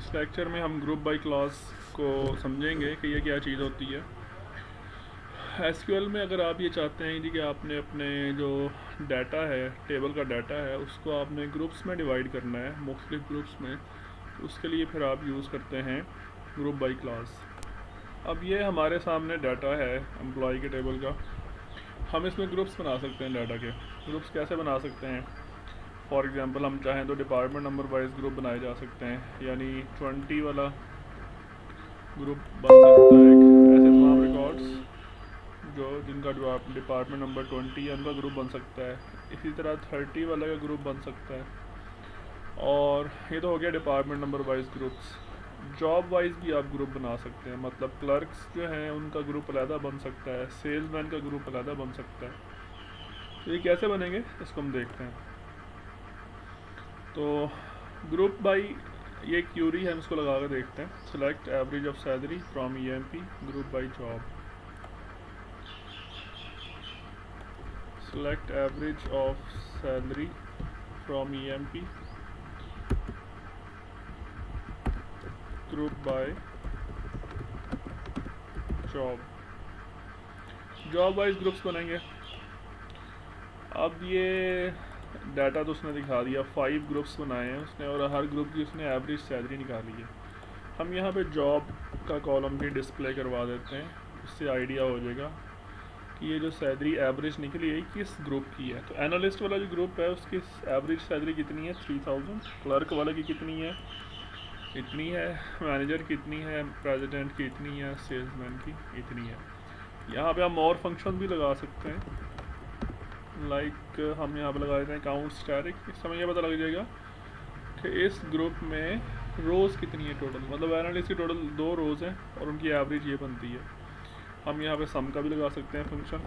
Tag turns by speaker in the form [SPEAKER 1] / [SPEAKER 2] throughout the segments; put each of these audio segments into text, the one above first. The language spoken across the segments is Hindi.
[SPEAKER 1] इस लेक्चर में हम ग्रुप बाय क्लॉज को समझेंगे कि ये क्या चीज़ होती है। एसक्यूएल में अगर आप ये चाहते हैं जी कि आपने अपने जो डाटा है, टेबल का डाटा है, उसको आपने ग्रुप्स में डिवाइड करना है, मुख्तलिफ ग्रुप्स में, तो उसके लिए फिर आप यूज़ करते हैं ग्रुप बाय क्लॉज। अब ये हमारे सामने डाटा है एम्प्लॉय के टेबल का। हम इसमें ग्रुप्स बना सकते हैं। डाटा के ग्रुप्स कैसे बना सकते हैं? फॉर एग्ज़ाम्पल हम चाहें तो डिपार्टमेंट नंबर वाइज ग्रुप बनाए जा सकते हैं, यानी 20 वाला ग्रुप बन सकता है। एक ऐसे तमाम रिकॉर्ड्स जो जिनका डिपार्टमेंट नंबर 20 है उनका ग्रुप बन सकता है। इसी तरह 30 वाला का ग्रुप बन सकता है। और ये तो हो गया department number wise groups. Job wise भी आप ग्रुप बना सकते हैं, मतलब क्लर्क्स जो हैं उनका ग्रुप अलहदा बन सकता है, सेल्समैन का ग्रुप अलहदा बन सकता है। तो ये कैसे बनेंगे इसको हम देखते हैं। तो ग्रुप बाय ये क्यूरी है, हम इसको लगा कर देखते हैं। Select average of salary from EMP group by job. Select average of salary from EMP group by job. Job wise groups बनेंगे। अब ये डाटा तो उसने दिखा दिया, 5 ग्रुप्स बनाए हैं उसने और हर ग्रुप की उसने एवरेज सैलरी निकाली है। हम यहाँ पे जॉब का कॉलम भी डिस्प्ले करवा देते हैं, उससे आइडिया हो जाएगा कि ये जो सैलरी एवरेज निकली है किस ग्रुप की है। तो एनालिस्ट वाला जो ग्रुप है उसकी एवरेज सैलरी कितनी है? 3000। क्लर्क वाले की कितनी है? इतनी है। मैनेजर की इतनी है। प्रेसिडेंट की इतनी है। सेल्समैन की इतनी है। यहाँ पे हम और फंक्शन भी लगा सकते हैं, लाइक हम यहाँ पे लगा देते हैं काउंट स्टैटिक। इस समय यह पता लग जाएगा कि इस ग्रुप में रोज़ कितनी है टोटल, मतलब एनालिस्ट की टोटल 2 रोज़ हैं और उनकी एवरेज ये बनती है। हम यहाँ पे सम का भी लगा सकते हैं फंक्शन,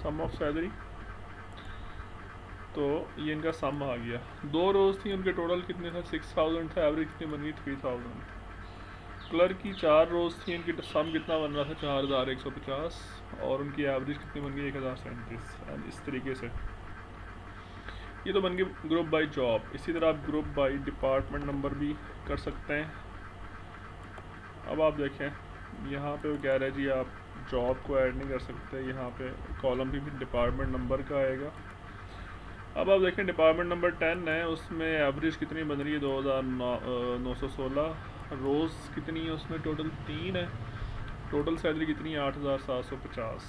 [SPEAKER 1] सम ऑफ सैलरी। तो ये इनका सम आ गया। 2 रोज़ थी, उनके टोटल कितने था? 6000 था। एवरेज कितनी बन गई? 3000। क्लर्क की 4 रोज़ थी, इनकी सम कितना बन रहा था? 4150 और उनकी एवरेज कितनी बन गई? 1037। इस तरीके से ये तो बन गई ग्रुप बाय जॉब। इसी तरह आप ग्रुप बाय डिपार्टमेंट नंबर भी कर सकते हैं। अब आप देखें यहाँ पे वो कह रहा है जी आप जॉब को ऐड नहीं कर सकते, यहाँ पे कॉलम भी डिपार्टमेंट नंबर का आएगा। अब आप देखें डिपार्टमेंट नंबर 10 है, उसमें एवरेज कितनी बन रही है? 2916। रोज़ कितनी है उसमें? टोटल 3 है। टोटल सैलरी कितनी है? 8750।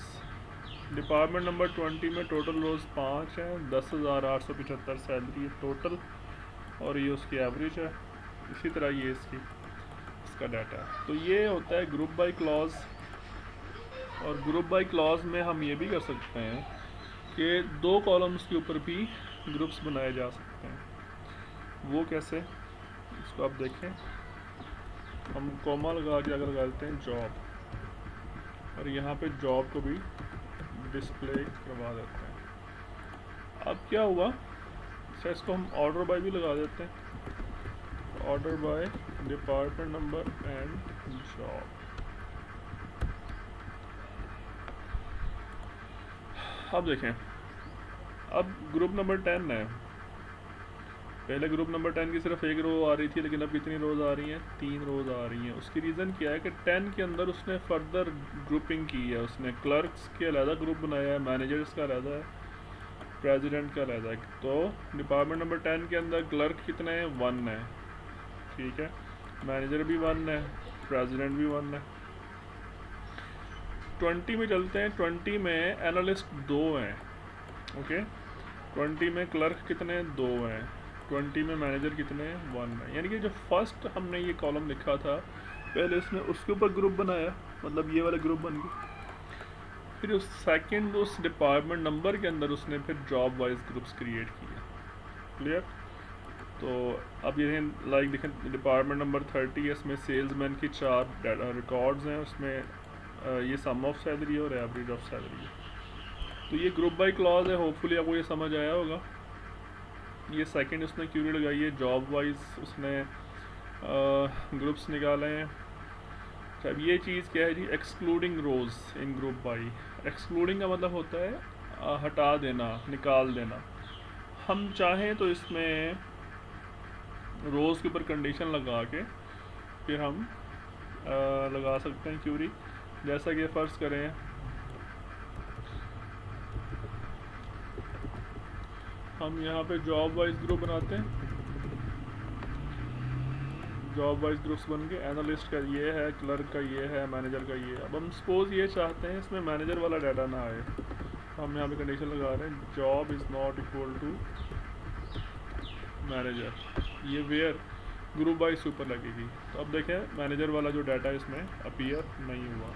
[SPEAKER 1] डिपार्टमेंट नंबर 20 में टोटल रोज़ 5 हैं, 10,875 सैलरी है टोटल, और ये उसकी एवरेज है। इसी तरह ये इसका डाटा है। तो ये होता है ग्रुप बाय क्लॉज। और ग्रुप बाय क्लॉज में हम ये भी कर सकते हैं कि 2 कॉलम्स के ऊपर भी ग्रुप्स बनाए जा सकते हैं। वो कैसे, इसको आप देखें। हम कॉमा लगा के अगर लगाते हैं जॉब, और यहाँ पे जॉब को भी डिस्प्ले करवा देते हैं। अब क्या हुआ, अच्छा इसको हम ऑर्डर बाय भी लगा देते हैं। Order by department number and job. अब देखें, अब ग्रुप नंबर 10 है। पहले ग्रुप नंबर 10 की सिर्फ 1 रो आ रही थी, लेकिन अब कितनी रोज़ आ रही हैं? 3 रोज़ आ रही हैं। उसकी रीज़न क्या है कि 10 के अंदर उसने फर्दर ग्रुपिंग की है। उसने क्लर्क्स के अलहदा ग्रुप बनाया है, मैनेजर्स का अलहदा है, प्रेसिडेंट का अलहदा है। तो डिपार्टमेंट नंबर 10 के अंदर क्लर्क कितने हैं? 1 है, ठीक है। मैनेजर भी 1 है, प्रेसिडेंट भी 1 है। 20 में चलते हैं। 20 में एनालिस्ट 2 हैं, ओके। 20 में क्लर्क कितने हैं? 2 हैं। 20 में मैनेजर कितने हैं? 1 है। यानी कि जो फर्स्ट हमने ये कॉलम लिखा था पहले उसने उसके ऊपर ग्रुप बनाया, मतलब ये वाला ग्रुप बन गया। फिर उस सेकंड उस डिपार्टमेंट नंबर के अंदर उसने फिर जॉब वाइज ग्रुप्स क्रिएट किया। क्लियर? तो अब ये लाइक देखें डिपार्टमेंट नंबर 30 है, इसमें सेल्समैन की 4 रिकॉर्ड्स हैं, उसमें ये सम ऑफ सैलरी है और एवरेज ऑफ सैलरी है। तो ये ग्रुप बाय क्लॉज है। होपफुली आपको ये समझ आया होगा। ये सेकंड उसने क्यूरी लगाई है, जॉब वाइज उसने ग्रुप्स निकाले हैं। अब ये चीज़ क्या है जी? Excluding rows in group by. Excluding का मतलब होता है हटा देना, निकाल देना। हम चाहें तो इसमें रोज़ के ऊपर कंडीशन लगा के फिर हम लगा सकते हैं क्यूरी। जैसा कि फ़र्ज़ करें हम यहाँ पे जॉब वाइज ग्रुप बनाते हैं, जॉब वाइज ग्रुप्स बन के एनालिस्ट का ये है, क्लर्क का ये है, मैनेजर का ये है। अब हम सपोज ये चाहते हैं इसमें मैनेजर वाला डाटा ना आए, हम यहाँ पे कंडीशन लगा रहे हैं job is not equal to manager, ये वेयर ग्रुप वाइज से ऊपर लगेगी। तो अब देखें मैनेजर वाला जो डाटा इसमें अपीयर नहीं हुआ।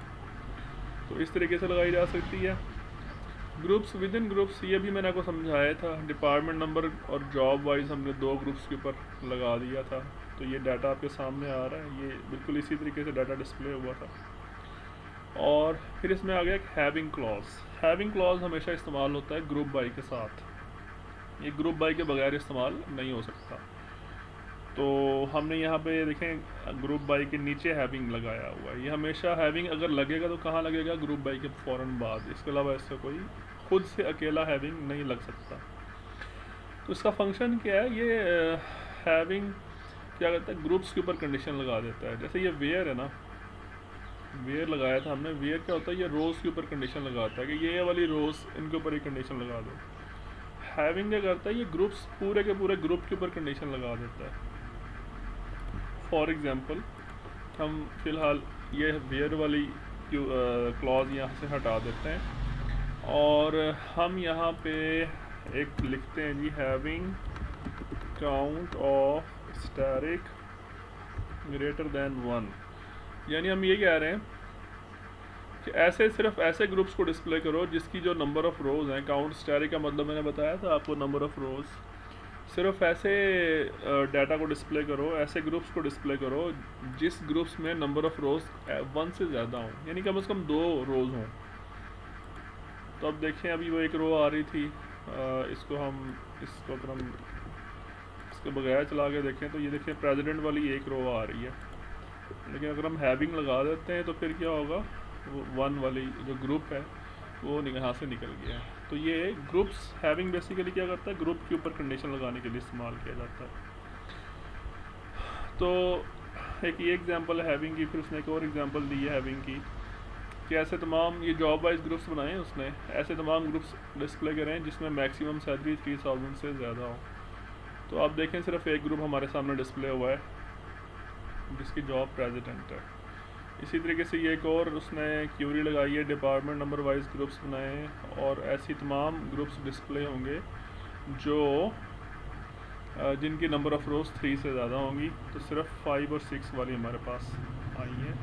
[SPEAKER 1] तो इस तरीके से लगाई जा सकती है। ग्रुप्स विद इन ग्रुप्स, ये भी मैंने आपको समझाया था, डिपार्टमेंट नंबर और जॉब वाइज हमने 2 ग्रुप्स के ऊपर लगा दिया था। तो ये डाटा आपके सामने आ रहा है, ये बिल्कुल इसी तरीके से डाटा डिस्प्ले हुआ था। और फिर इसमें आ गया एक हैविंग क्लॉज। हैविंग क्लॉज हमेशा इस्तेमाल होता है ग्रुप बाई के साथ, ये ग्रुप बाई के बगैर इस्तेमाल नहीं हो सकता। तो हमने यहाँ पे देखें ग्रुप बाई के नीचे हैविंग लगाया हुआ है। ये हमेशा हैविंग अगर लगेगा तो कहाँ लगेगा, ग्रुप बाई के फ़ौरन बाद। इसके अलावा इससे कोई खुद से अकेला हैविंग नहीं लग सकता। तो इसका फंक्शन क्या है, ये हैविंग क्या करता है, ग्रुप्स के ऊपर कंडीशन लगा देता है। जैसे ये वेयर है ना, वेयर लगाया था हमने, वेयर क्या होता है, ये रोज़ के ऊपर कंडीशन लगाता है कि ये वाली रोज़ इनके ऊपर एक कंडीशन लगा दो। हैविंग क्या करता है, ये ग्रुप्स पूरे के पूरे ग्रुप के ऊपर कंडीशन लगा देता है। फॉर एग्ज़ाम्पल हम फ़िलहाल ये वेयर वाली क्लॉज यहाँ से हटा देते हैं और हम यहाँ पे एक लिखते हैं जी having count of asterisk greater than 1। यानी हम ये कह रहे हैं कि ऐसे सिर्फ ऐसे ग्रुप्स को डिस्प्ले करो जिसकी जो नंबर ऑफ़ रोज़ हैं, काउंट स्टैरिक का मतलब मैंने बताया था आपको नंबर ऑफ़ रोज़, सिर्फ ऐसे डाटा को डिस्प्ले करो, ऐसे ग्रुप्स को डिस्प्ले करो जिस ग्रुप्स में नंबर ऑफ़ रोज़ 1 से ज़्यादा हों, यानी कम से कम 2 रोज़ हों। तो अब देखें अभी वो एक रो आ रही थी, इसको अगर हम इसके बगैर चला के देखें तो ये देखें प्रेसिडेंट वाली एक रो आ रही है। लेकिन अगर हम हैविंग लगा देते हैं तो फिर क्या होगा, वो 1 वाली जो ग्रुप है वो यहाँ से निकल गया है। तो ये ग्रुप्स हैविंग बेसिकली क्या करता है, ग्रुप के ऊपर कंडीशन लगाने के लिए इस्तेमाल किया जाता है। तो एक ये एग्जांपल है हैविंग की। फिर उसने एक और एग्जांपल दी है हैविंग की कि ऐसे तमाम ये जॉब वाइज ग्रुप्स बनाए उसने, ऐसे तमाम ग्रुप्स डिस्प्ले करें जिसमें मैक्सिमम सैलरी 3000 से ज़्यादा हो। तो आप देखें सिर्फ एक ग्रुप हमारे सामने डिस्प्ले हुआ है जिसकी जॉब प्रेसिडेंट है। इसी तरीके से ये एक और उसने क्यूरी लगाई है, डिपार्टमेंट नंबर वाइज ग्रुप्स बनाए हैं और ऐसी तमाम ग्रुप्स डिस्प्ले होंगे जो जिनकी नंबर ऑफ़ रोज़ 3 से ज़्यादा होंगी। तो सिर्फ 5 और 6 वाली हमारे पास आई हैं।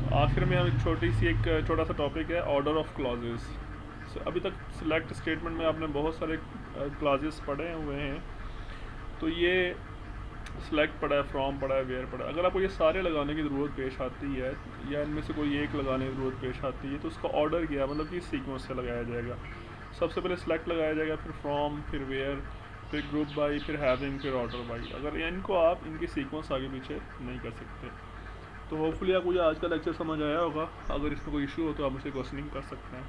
[SPEAKER 1] तो आखिर में हम एक छोटा सा टॉपिक है ऑर्डर ऑफ क्लॉजेस। अभी तक सिलेक्ट स्टेटमेंट में आपने बहुत सारे क्लॉजेस पढ़े हुए हैं। तो ये सिलेक्ट पड़ा है, फ्रॉम पड़ा है, वेयर पड़ा है। अगर आपको ये सारे लगाने की ज़रूरत पेश आती है या इनमें से कोई एक लगाने की ज़रूरत पेश आती है तो उसका ऑर्डर क्या मतलब कि सीक्वेंस से लगाया जाएगा। सबसे पहले सिलेक्ट लगाया जाएगा, फिर फ्रॉम, फिर वेयर, फिर ग्रुप बाई, फिर हैविंग, फिर ऑर्डर बाई। अगर इनको आप इनकी सीक्वेंस आगे पीछे नहीं कर सकते। तो होपफुली आपको ये आज का लेक्चर समझ आया होगा। अगर इसमें कोई इशू हो तो आप मुझसे क्वेश्चनिंग कर सकते हैं।